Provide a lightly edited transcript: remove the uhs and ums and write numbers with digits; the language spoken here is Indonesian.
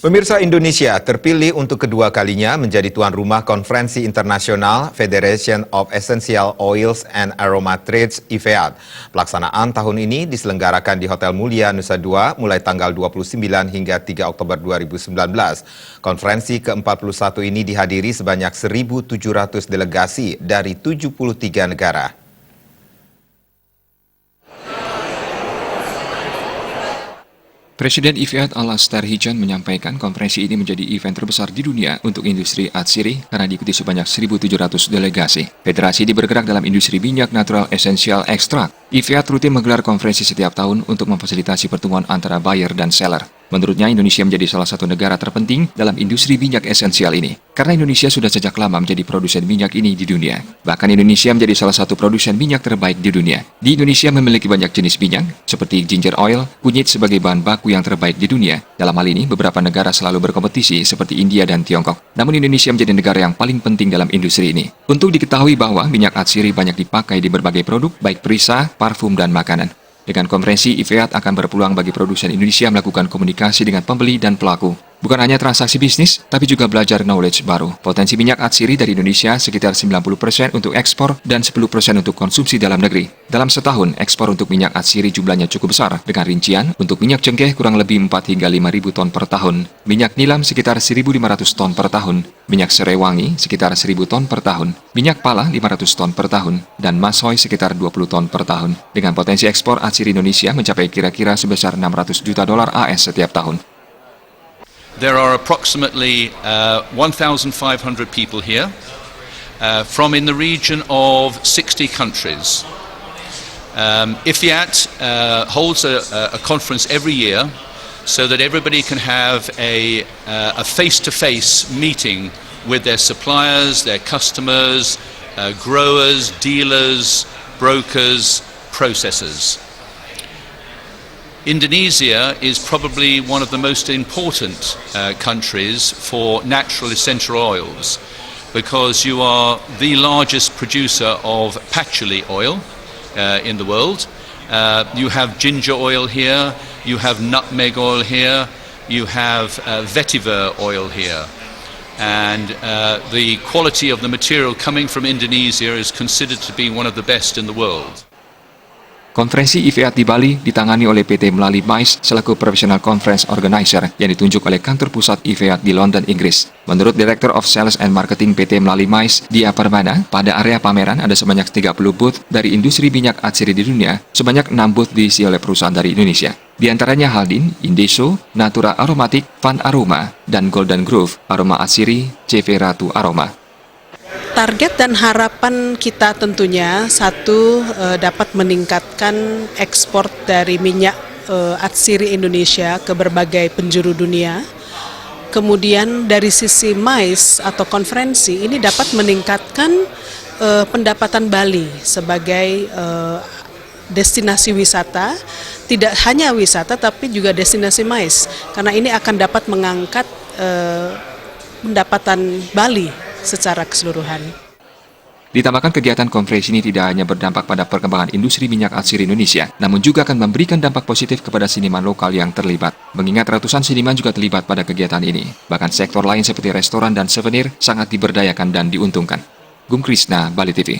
Pemirsa, Indonesia terpilih untuk kedua kalinya menjadi tuan rumah konferensi internasional Federation of Essential Oils and Aroma Trades (IFEAT). Pelaksanaan tahun ini diselenggarakan di Hotel Mulia Nusa Dua mulai tanggal 29 hingga 3 Oktober 2019. Konferensi ke-41 ini dihadiri sebanyak 1.700 delegasi dari 73 negara. Presiden IFEAT Al-Astar Hijan menyampaikan konferensi ini menjadi event terbesar di dunia untuk industri atsiri karena diikuti sebanyak 1.700 delegasi. Federasi ini bergerak dalam industri minyak natural esensial ekstrak. IFEAT rutin menggelar konferensi setiap tahun untuk memfasilitasi pertemuan antara buyer dan seller. Menurutnya, Indonesia menjadi salah satu negara terpenting dalam industri minyak esensial ini. Karena Indonesia sudah sejak lama menjadi produsen minyak ini di dunia. Bahkan Indonesia menjadi salah satu produsen minyak terbaik di dunia. Di Indonesia memiliki banyak jenis minyak, seperti ginger oil, kunyit sebagai bahan baku yang terbaik di dunia. Dalam hal ini, beberapa negara selalu berkompetisi seperti India dan Tiongkok. Namun Indonesia menjadi negara yang paling penting dalam industri ini. Untuk diketahui bahwa minyak atsiri banyak dipakai di berbagai produk, baik perisai, parfum, dan makanan. Dengan konferensi, IFEAT akan berpeluang bagi produsen Indonesia melakukan komunikasi dengan pembeli dan pelaku. Bukan hanya transaksi bisnis, tapi juga belajar knowledge baru. Potensi minyak atsiri dari Indonesia sekitar 90% untuk ekspor dan 10% untuk konsumsi dalam negeri. Dalam setahun, ekspor untuk minyak atsiri jumlahnya cukup besar, dengan rincian untuk minyak cengkeh kurang lebih 4 hingga 5.000 ton per tahun, minyak nilam sekitar 1.500 ton per tahun, minyak serai wangi sekitar 1.000 ton per tahun, minyak pala 500 ton per tahun, dan masoy sekitar 20 ton per tahun. Dengan potensi ekspor atsiri Indonesia mencapai kira-kira sebesar $600 juta AS setiap tahun. There are approximately 1,500 people here from in the region of 60 countries. IFEAT holds a conference every year so that everybody can have a face-to-face meeting with their suppliers, their customers, growers, dealers, brokers, processors. Indonesia is probably one of the most important countries for natural essential oils because you are the largest producer of patchouli oil in the world. You have ginger oil here, you have nutmeg oil here, you have vetiver oil here. And the quality of the material coming from Indonesia is considered to be one of the best in the world. Konferensi IFEAT di Bali ditangani oleh PT Mlali Mais selaku Professional Conference Organizer yang ditunjuk oleh kantor pusat IFEAT di London, Inggris. Menurut Director of Sales and Marketing PT Mlali Mais, Dia Permana, pada area pameran ada sebanyak 30 booth dari industri minyak atsiri di dunia, sebanyak 6 booth diisi oleh perusahaan dari Indonesia. Di antaranya Haldin, Indeso, Natura Aromatic, Van Aroma, dan Golden Grove, Aroma Atsiri, CV Ratu Aroma. Target dan harapan kita tentunya satu dapat meningkatkan ekspor dari minyak atsiri Indonesia ke berbagai penjuru dunia. Kemudian dari sisi MICE atau konferensi ini dapat meningkatkan pendapatan Bali sebagai destinasi wisata, tidak hanya wisata tapi juga destinasi MICE, karena ini akan dapat mengangkat pendapatan Bali secara keseluruhan. Ditambahkan kegiatan konferensi ini tidak hanya berdampak pada perkembangan industri minyak atsiri Indonesia, namun juga akan memberikan dampak positif kepada seniman lokal yang terlibat. Mengingat ratusan seniman juga terlibat pada kegiatan ini. Bahkan sektor lain seperti restoran dan souvenir sangat diberdayakan dan diuntungkan. Gung Krisna, Bali TV.